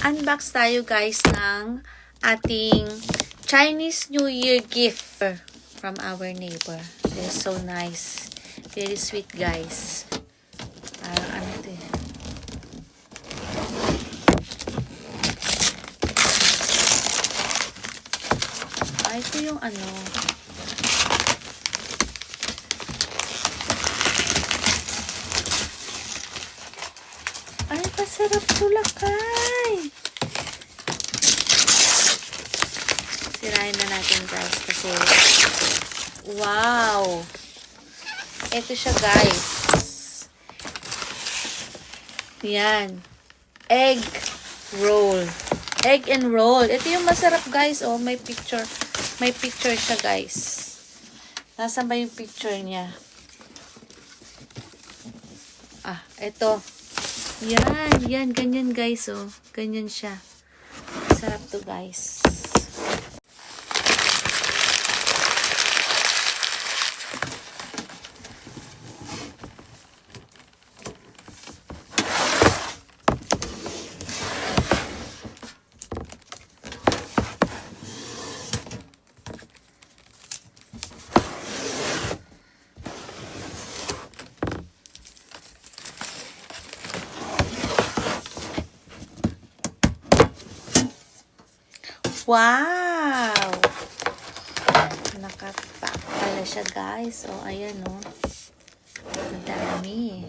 Mag-unbox tayo guys ng ating Chinese New Year gift from our neighbor. They're so nice. Very sweet guys. Parang ano ito eh. Ito yung ano. Ay, pasarap tulakay. Sirahin na natin guys kasi wow. Ito siya guys. Yan. Egg roll. Egg and roll. Ito yung masarap guys. Oh, may picture. May picture siya guys. Nasaan ba yung picture niya? Ah, ito. Yan, yan, ganyan guys, oh. Ganyan siya. Sarap to guys. Wow! Nakapack pala siya guys. O, oh, ayan o. Oh. Madami.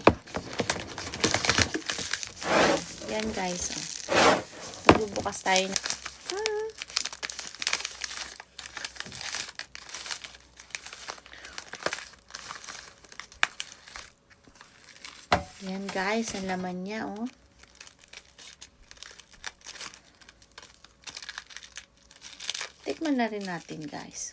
Yan guys. Oh. Magbubukas tayo na. Yan guys. Ang laman niya oh. Tikman na rin natin, guys.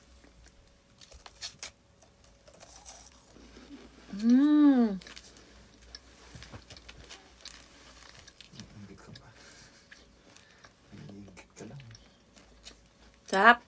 Sarap.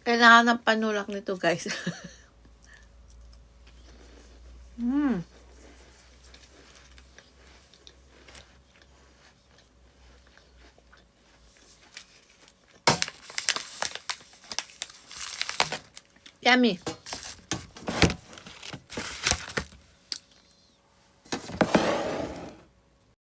Kailangan ng panulak nito, guys. Yummy.